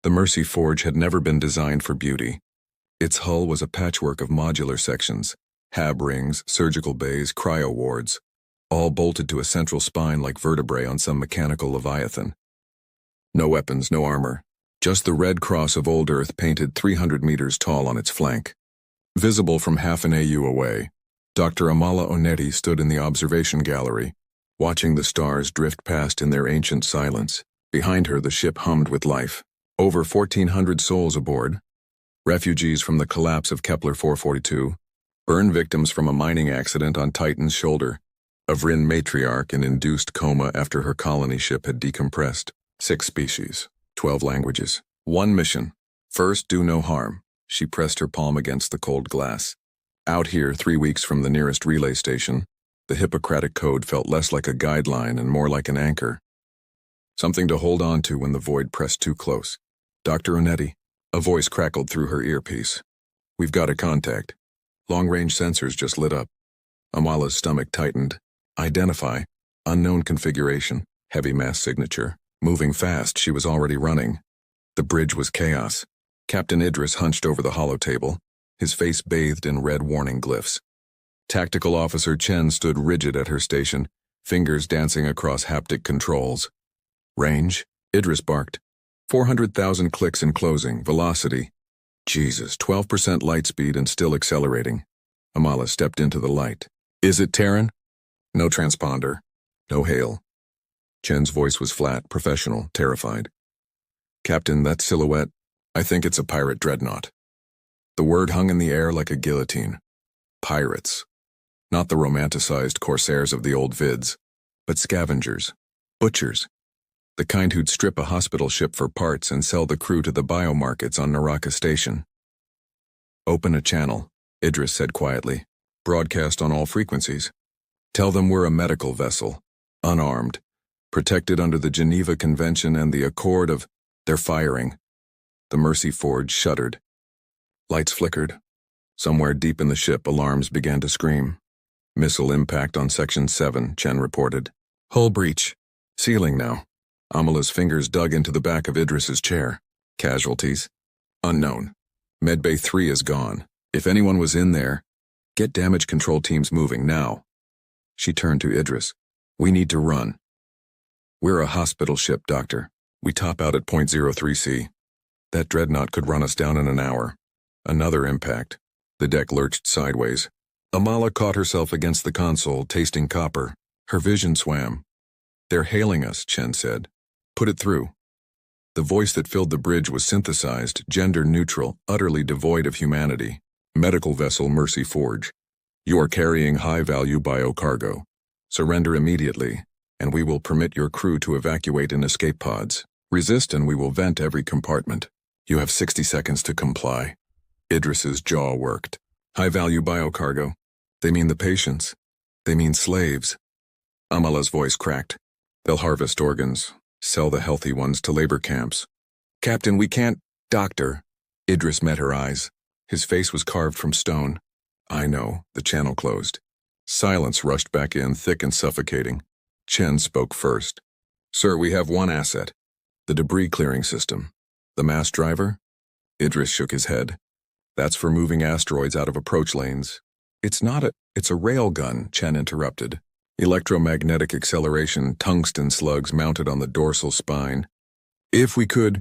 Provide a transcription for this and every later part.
The Mercy Forge had never been designed for beauty. Its hull was a patchwork of modular sections, hab rings, surgical bays, cryo wards, all bolted to a central spine like vertebrae on some mechanical leviathan. No weapons, no armor, just the red cross of old Earth painted 300 meters tall on its flank. Visible from half an AU away, Dr. Amala Onetti stood in the observation gallery, watching the stars drift past in their ancient silence. Behind her, the ship hummed with life. Over 1,400 souls aboard. Refugees from the collapse of Kepler 442, burn victims from a mining accident on Titan's shoulder, a Vryn matriarch in induced coma after her colony ship had decompressed. 6 species, 12 languages, 1 mission. First, do no harm. She pressed her palm against the cold glass. Out here, 3 weeks from the nearest relay station, the Hippocratic Code felt less like a guideline and more like an anchor. Something to hold on to when the void pressed too close. Dr. Onetti, a voice crackled through her earpiece. We've got a contact. Long-range sensors just lit up. Amala's stomach tightened. Identify. Unknown configuration. Heavy mass signature. Moving fast, she was already running. The bridge was chaos. Captain Idris hunched over the holotable, his face bathed in red warning glyphs. Tactical Officer Chen stood rigid at her station, fingers dancing across haptic controls. Range? Idris barked. 400,000 clicks in closing. Velocity. Jesus, 12% light speed and still accelerating. Amala stepped into the light. Is it Terran? No transponder. No hail. Chen's voice was flat, professional, terrified. Captain, that silhouette, I think it's a pirate dreadnought. The word hung in the air like a guillotine. Pirates. Not the romanticized corsairs of the old vids, but scavengers, butchers. The kind who'd strip a hospital ship for parts and sell the crew to the biomarkets on Naraka Station. Open a channel, Idris said quietly. Broadcast on all frequencies. Tell them we're a medical vessel, unarmed, protected under the Geneva Convention and the Accord of... They're firing. The Mercy Forge shuddered. Lights flickered. Somewhere deep in the ship, alarms began to scream. Missile impact on Section 7, Chen reported. Hull breach. Ceiling now. Amala's fingers dug into the back of Idris's chair. Casualties? Unknown. Medbay 3 is gone. If anyone was in there, get damage control teams moving now. She turned to Idris. We need to run. We're a hospital ship, Doctor. We top out at .03C. That dreadnought could run us down in an hour. Another impact. The deck lurched sideways. Amala caught herself against the console, tasting copper. Her vision swam. They're hailing us, Chen said. Put it through. The voice that filled the bridge was synthesized, gender-neutral, utterly devoid of humanity. Medical vessel Mercy Forge. You are carrying high-value biocargo. Surrender immediately, and we will permit your crew to evacuate in escape pods. Resist and we will vent every compartment. You have 60 seconds to comply. Idris's jaw worked. High-value biocargo. They mean the patients. They mean slaves. Amala's voice cracked. They'll harvest organs, sell the healthy ones to labor camps. Captain, we can't... Doctor. Idris met her eyes. His face was carved from stone. I know. The channel closed. Silence rushed back in, thick and suffocating. Chen spoke first. Sir, we have one asset. The debris clearing system. The mass driver? Idris shook his head. That's for moving asteroids out of approach lanes. It's a railgun, Chen interrupted. Electromagnetic acceleration, tungsten slugs mounted on the dorsal spine. If we could,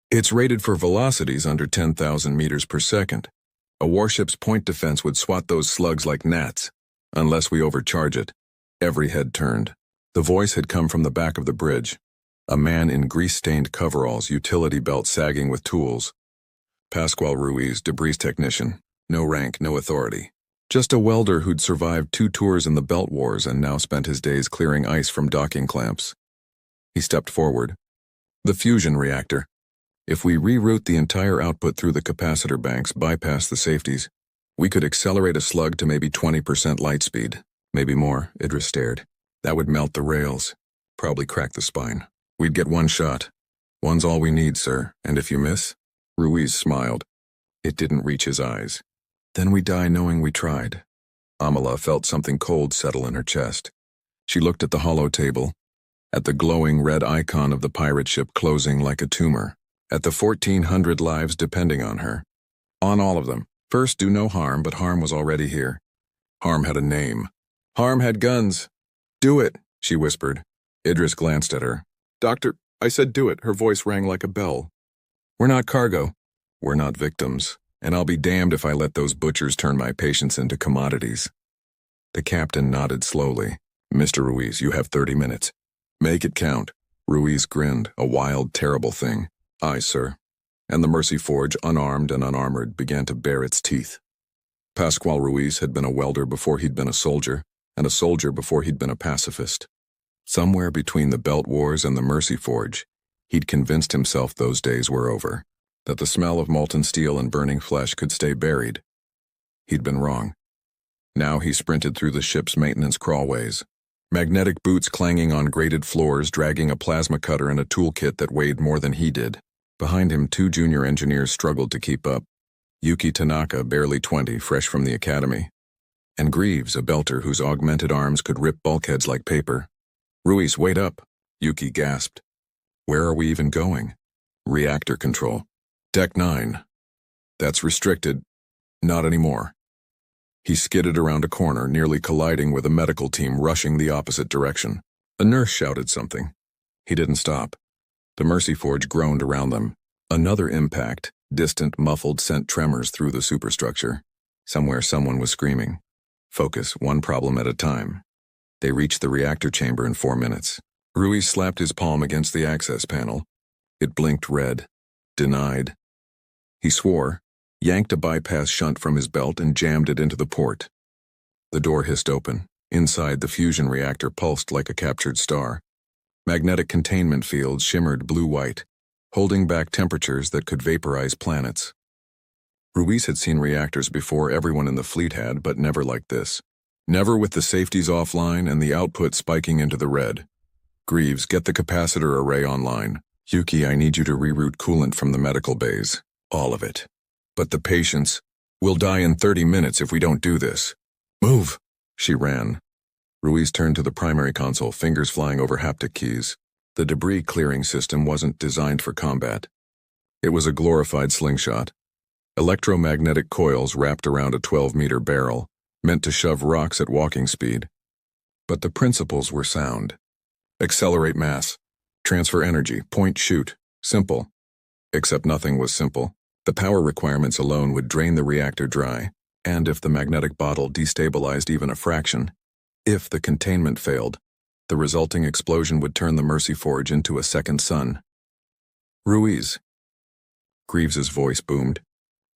it's rated for velocities under 10,000 meters per second. A warship's point defense would swat those slugs like gnats, unless we overcharge it. Every head turned. The voice had come from the back of the bridge. A man in grease-stained coveralls, utility belt sagging with tools. Pascual Ruiz, debris technician. No rank, no authority. Just a welder who'd survived 2 tours in the Belt Wars and now spent his days clearing ice from docking clamps. He stepped forward. The fusion reactor. If we reroute the entire output through the capacitor banks, bypass the safeties, we could accelerate a slug to maybe 20% light speed. Maybe more, Idris stared. That would melt the rails. Probably crack the spine. We'd get 1 shot. One's all we need, sir, and if you miss? Ruiz smiled. It didn't reach his eyes. Then we die knowing we tried. Amala felt something cold settle in her chest. She looked at the hollow table, at the glowing red icon of the pirate ship closing like a tumor, At the 1,400 lives depending on her. On all of them. First, do no harm, but harm was already here. Harm had a name. Harm had guns. Do it, she whispered. Idris glanced at her. Doctor, I said do it. Her voice rang like a bell. We're not cargo. We're not victims. And I'll be damned if I let those butchers turn my patients into commodities. The captain nodded slowly. Mr. Ruiz, you have 30 minutes. Make it count. Ruiz grinned, a wild, terrible thing. Aye, sir. And the Mercy Forge, unarmed and unarmored, began to bare its teeth. Pascual Ruiz had been a welder before he'd been a soldier, and a soldier before he'd been a pacifist. Somewhere between the Belt Wars and the Mercy Forge, he'd convinced himself those days were over, that the smell of molten steel and burning flesh could stay buried. He'd been wrong. Now he sprinted through the ship's maintenance crawlways, magnetic boots clanging on grated floors, dragging a plasma cutter and a toolkit that weighed more than he did. Behind him, 2 junior engineers struggled to keep up. Yuki Tanaka, barely 20, fresh from the academy. And Greaves, a belter whose augmented arms could rip bulkheads like paper. Ruiz, wait up, Yuki gasped. Where are we even going? Reactor control. Deck 9. That's restricted. Not anymore. He skidded around a corner, nearly colliding with a medical team rushing the opposite direction. A nurse shouted something. He didn't stop. The Mercy Forge groaned around them. Another impact, distant, muffled, sent tremors through the superstructure. Somewhere someone was screaming. Focus, one problem at a time. They reached the reactor chamber in 4 minutes. Ruiz slapped his palm against the access panel. It blinked red. Denied. He swore, yanked a bypass shunt from his belt and jammed it into the port. The door hissed open. Inside, the fusion reactor pulsed like a captured star. Magnetic containment fields shimmered blue-white, holding back temperatures that could vaporize planets. Ruiz had seen reactors before, everyone in the fleet had, but never like this. Never with the safeties offline and the output spiking into the red. Greaves, get the capacitor array online. Yuki, I need you to reroute coolant from the medical bays. All of it. But the patients will die in 30 minutes if we don't do this. Move! She ran. Ruiz turned to the primary console, fingers flying over haptic keys. The debris clearing system wasn't designed for combat. It was a glorified slingshot. Electromagnetic coils wrapped around a 12-meter barrel, meant to shove rocks at walking speed. But the principles were sound. Accelerate mass. Transfer energy. Point shoot. Simple. Except nothing was simple. The power requirements alone would drain the reactor dry, and if the magnetic bottle destabilized even a fraction, if the containment failed, the resulting explosion would turn the Mercy Forge into a second sun. Ruiz. Greaves's voice boomed.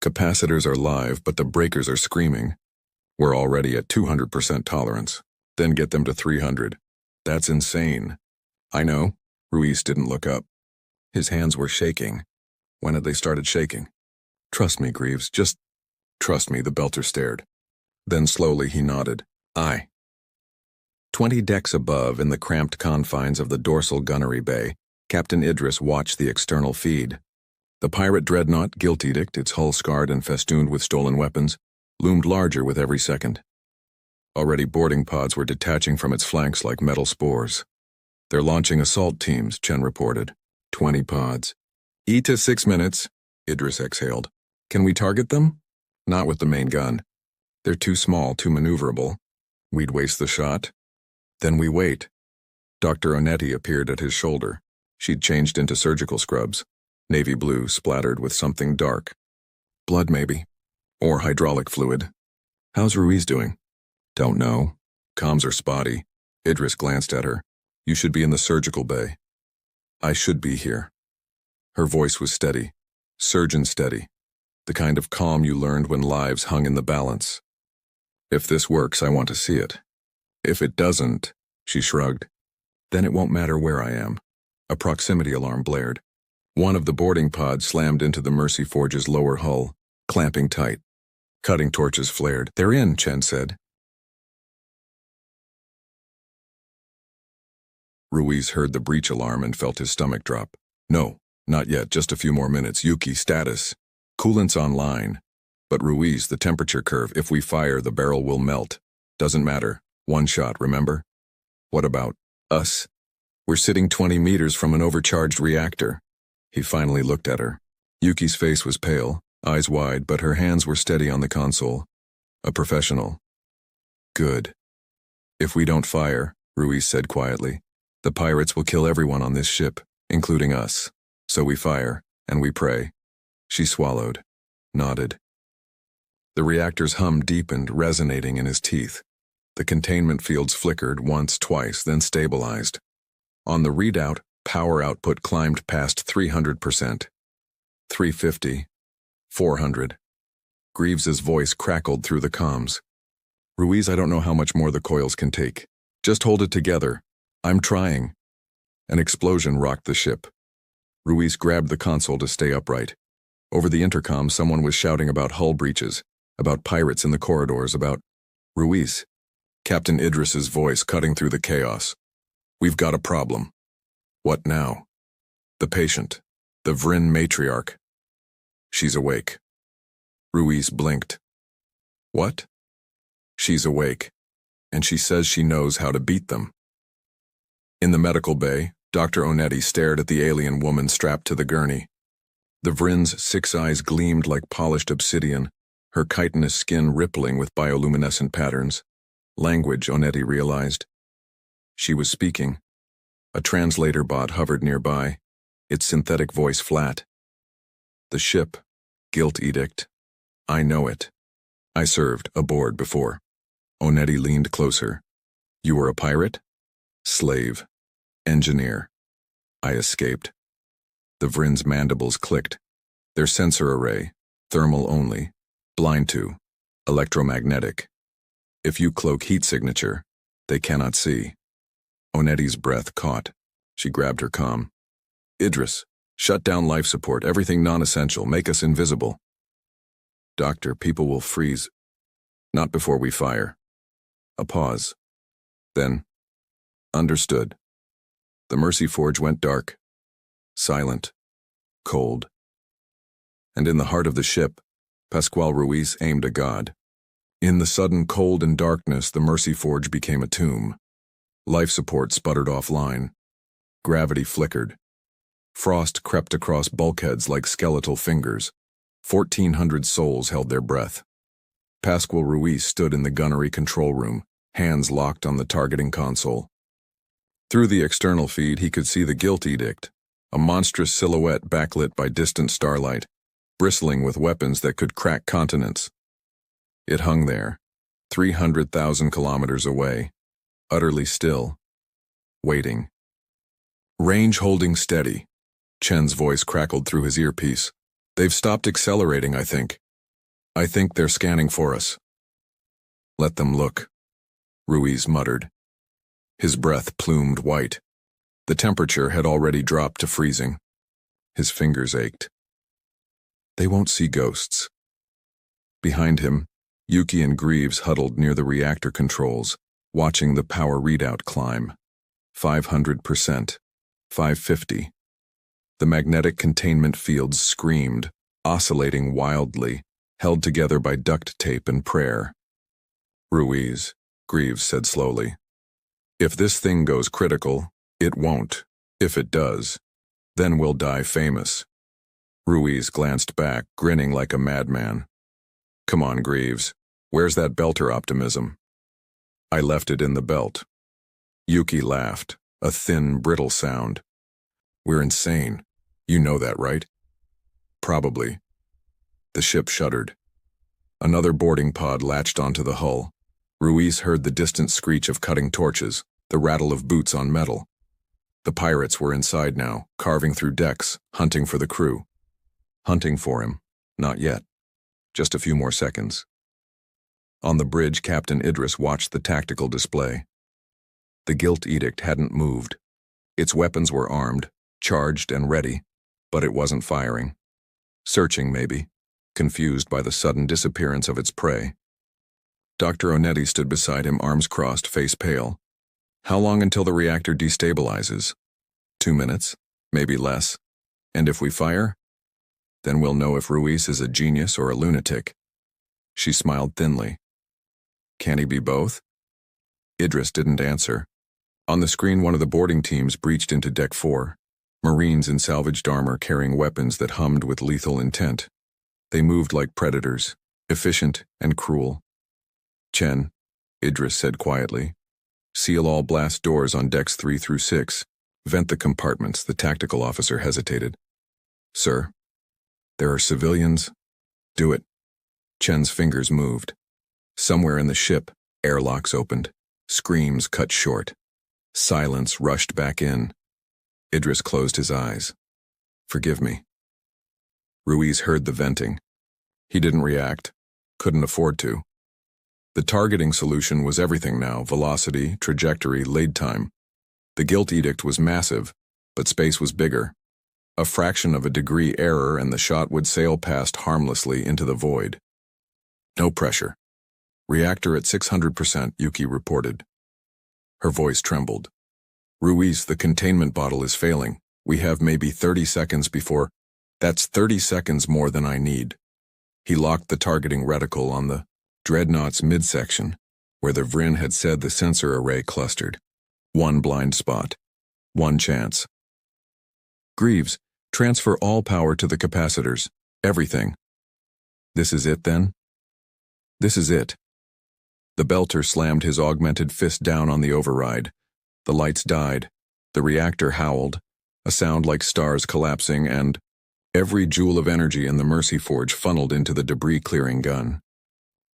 Capacitors are live, but the breakers are screaming. We're already at 200% tolerance. Then get them to 300. That's insane. I know. Ruiz didn't look up. His hands were shaking. When had they started shaking? Trust me, Greaves, just trust me, the belter stared. Then slowly he nodded. Aye. 20 decks above, in the cramped confines of the dorsal gunnery bay, Captain Idris watched the external feed. The pirate dreadnought, Guilt Edict, its hull scarred and festooned with stolen weapons, loomed larger with every second. Already boarding pods were detaching from its flanks like metal spores. They're launching assault teams, Chen reported. 20 pods. E to 6 minutes, Idris exhaled. Can we target them? Not with the main gun. They're too small, too maneuverable. We'd waste the shot. Then we wait. Dr. Onetti appeared at his shoulder. She'd changed into surgical scrubs, navy blue splattered with something dark. Blood, maybe. Or hydraulic fluid. How's Ruiz doing? Don't know. Comms are spotty. Idris glanced at her. You should be in the surgical bay. I should be here. Her voice was steady. Surgeon steady. The kind of calm you learned when lives hung in the balance. If this works, I want to see it. If it doesn't, she shrugged, then it won't matter where I am. A proximity alarm blared. One of the boarding pods slammed into the Mercy Forge's lower hull, clamping tight. Cutting torches flared. They're in, Chen said. Ruiz heard the breach alarm and felt his stomach drop. No, not yet, just a few more minutes. Yuki, status. Coolant's online. But Ruiz, the temperature curve, if we fire, the barrel will melt. Doesn't matter. One shot, remember? What about us? We're sitting 20 meters from an overcharged reactor. He finally looked at her. Yuki's face was pale, eyes wide, but her hands were steady on the console. A professional. Good. If we don't fire, Ruiz said quietly, the pirates will kill everyone on this ship, including us. So we fire, and we pray. She swallowed, nodded. The reactor's hum deepened, resonating in his teeth. The containment fields flickered once, twice, then stabilized. On the readout, power output climbed past 300%. 350. 400. Greaves's voice crackled through the comms. Ruiz, I don't know how much more the coils can take. Just hold it together. I'm trying. An explosion rocked the ship. Ruiz grabbed the console to stay upright. Over the intercom, someone was shouting about hull breaches, about pirates in the corridors, about Ruiz. Captain Idris's voice cutting through the chaos. We've got a problem. What now? The patient. The Vryn matriarch. She's awake. Ruiz blinked. What? She's awake, and she says she knows how to beat them. In the medical bay, Dr. Onetti stared at the alien woman strapped to the gurney. The Vryn's 6 eyes gleamed like polished obsidian, her chitinous skin rippling with bioluminescent patterns. Language, Onetti realized. She was speaking. A translator bot hovered nearby, its synthetic voice flat. The ship. Guilt edict. I know it. I served aboard before. Onetti leaned closer. You were a pirate? Slave. Engineer. I escaped. The Vryn's mandibles clicked. Their sensor array, thermal only, blind to, electromagnetic. If you cloak heat signature, they cannot see. Onetti's breath caught. She grabbed her comm. Idris, shut down life support, everything non-essential, make us invisible. Doctor, people will freeze. Not before we fire. A pause. Then, understood. The Mercy Forge went dark. Silent. Cold. And in the heart of the ship, Pascual Ruiz aimed a god. In the sudden cold and darkness, the Mercy Forge became a tomb. Life support sputtered offline. Gravity flickered. Frost crept across bulkheads like skeletal fingers. 1,400 souls held their breath. Pascual Ruiz stood in the gunnery control room, hands locked on the targeting console. Through the external feed, he could see the Guilt Edict, a monstrous silhouette backlit by distant starlight, bristling with weapons that could crack continents. It hung there, 300,000 kilometers away, utterly still, waiting. Range holding steady. Chen's voice crackled through his earpiece. They've stopped accelerating, I think. I think they're scanning for us. Let them look, Ruiz muttered. His breath plumed white. The temperature had already dropped to freezing. His fingers ached. They won't see ghosts. Behind him, Yuki and Greaves huddled near the reactor controls, watching the power readout climb. 500%. 550. The magnetic containment fields screamed, oscillating wildly, held together by duct tape and prayer. Ruiz, Greaves said slowly. If this thing goes critical, it won't. If it does, then we'll die famous. Ruiz glanced back, grinning like a madman. Come on, Greaves. Where's that belter optimism? I left it in the belt. Yuki laughed, a thin, brittle sound. We're insane. You know that, right? Probably. The ship shuddered. Another boarding pod latched onto the hull. Ruiz heard the distant screech of cutting torches, the rattle of boots on metal. The pirates were inside now, carving through decks, hunting for the crew. Hunting for him. Not yet. Just a few more seconds. On the bridge, Captain Idris watched the tactical display. The Guilt Edict hadn't moved. Its weapons were armed, charged and ready, but it wasn't firing. Searching, maybe, confused by the sudden disappearance of its prey. Dr. Onetti stood beside him, arms crossed, face pale. How long until the reactor destabilizes? 2 minutes, maybe less. And if we fire? Then we'll know if Ruiz is a genius or a lunatic. She smiled thinly. Can he be both? Idris didn't answer. On the screen, one of the boarding teams breached into Deck 4. Marines in salvaged armor carrying weapons that hummed with lethal intent. They moved like predators, efficient and cruel. "Chen," Idris said quietly. "Seal all blast doors on decks 3 through 6. Vent the compartments." The tactical officer hesitated. "Sir, there are civilians." "Do it." Chen's fingers moved. Somewhere in the ship, airlocks opened. Screams cut short. Silence rushed back in. Idris closed his eyes. "Forgive me." Ruiz heard the venting. He didn't react. Couldn't afford to. The targeting solution was everything now: velocity, trajectory, lead time. The guilt edict was massive, but space was bigger. A fraction of a degree error and the shot would sail past harmlessly into the void. "No pressure. Reactor at 600%, Yuki reported." Her voice trembled. "Ruiz, the containment bottle is failing. We have maybe 30 seconds before—" "That's 30 seconds more than I need." He locked the targeting reticle on the Dreadnought's midsection, where the Vrin had said the sensor array clustered. One blind spot. One chance. "Greaves, transfer all power to the capacitors. Everything." "This is it, then?" "This is it." The belter slammed his augmented fist down on the override. The lights died. The reactor howled, a sound like stars collapsing, and every joule of energy in the Mercy Forge funneled into the debris-clearing gun.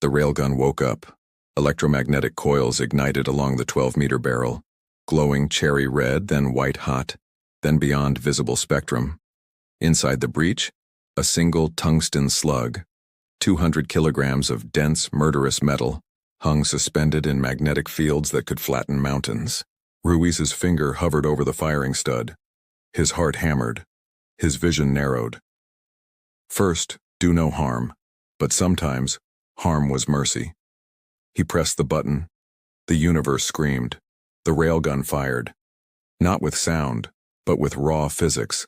The railgun woke up. Electromagnetic coils ignited along the 12-meter barrel, glowing cherry red, then white-hot, then beyond visible spectrum. Inside the breach, a single tungsten slug, 200 kilograms of dense, murderous metal, hung suspended in magnetic fields that could flatten mountains. Ruiz's finger hovered over the firing stud. His heart hammered. His vision narrowed. First, do no harm, but sometimes harm was mercy. He pressed the button. The universe screamed. The railgun fired. Not with sound, but with raw physics.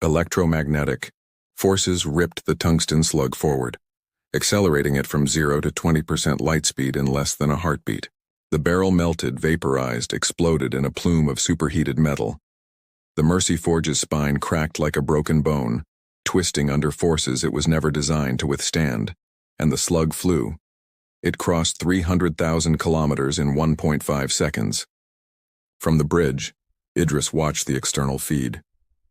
Electromagnetic forces ripped the tungsten slug forward, accelerating it from 0 to 20% light speed in less than a heartbeat. The barrel melted, vaporized, exploded in a plume of superheated metal. The Mercy Forge's spine cracked like a broken bone, twisting under forces it was never designed to withstand, and the slug flew. It crossed 300,000 kilometers in 1.5 seconds. From the bridge, Idris watched the external feed.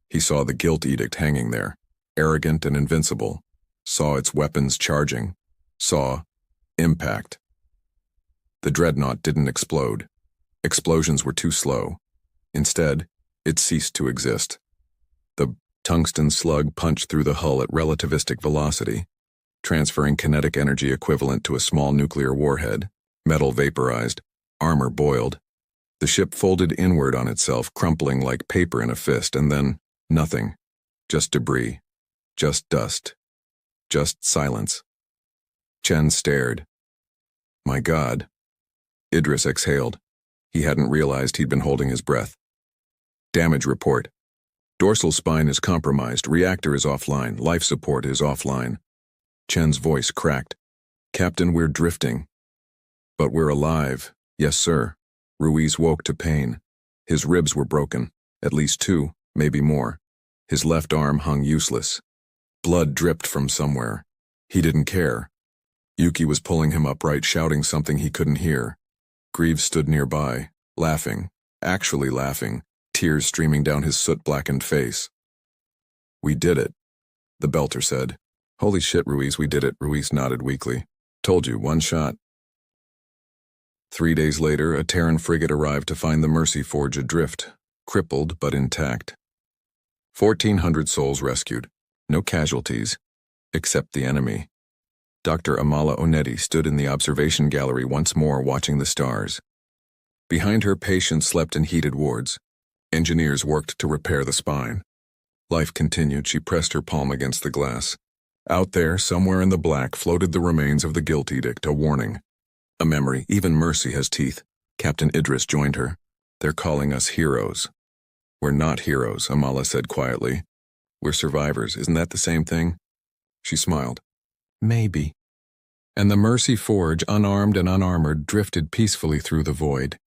He saw the guilt edict hanging there, arrogant and invincible, saw its weapons charging, saw impact. The dreadnought didn't explode. Explosions were too slow. Instead, it ceased to exist. The tungsten slug punched through the hull at relativistic velocity, transferring kinetic energy equivalent to a small nuclear warhead. Metal vaporized, armor boiled. The ship folded inward on itself, crumpling like paper in a fist, and then nothing. Just debris. Just dust. Just silence. Chen stared. "My God." Idris exhaled. He hadn't realized he'd been holding his breath. "Damage report. Dorsal spine is compromised. Reactor is offline. Life support is offline." Chen's voice cracked. "Captain, we're drifting." "But we're alive." "Yes, sir." Ruiz woke to pain. His ribs were broken. At least 2, maybe more. His left arm hung useless. Blood dripped from somewhere. He didn't care. Yuki was pulling him upright, shouting something he couldn't hear. Greaves stood nearby, laughing, actually laughing, tears streaming down his soot-blackened face. "We did it," the belter said. "Holy shit, Ruiz, we did it." Ruiz nodded weakly. "Told you, one shot." 3 days later, a Terran frigate arrived to find the Mercy Forge adrift, crippled but intact. 1,400 souls rescued. No casualties, except the enemy. Dr. Amala Onetti stood in the observation gallery once more, watching the stars. Behind her, patients slept in heated wards. Engineers worked to repair the spine. Life continued. She pressed her palm against the glass. Out there, somewhere in the black, floated the remains of the guilt edict, a warning. A memory. Even mercy has teeth. Captain Idris joined her. "They're calling us heroes." "We're not heroes," Amala said quietly. "We're survivors. Isn't that the same thing?" She smiled. "Maybe." And the Mercy Forge, unarmed and unarmored, drifted peacefully through the void.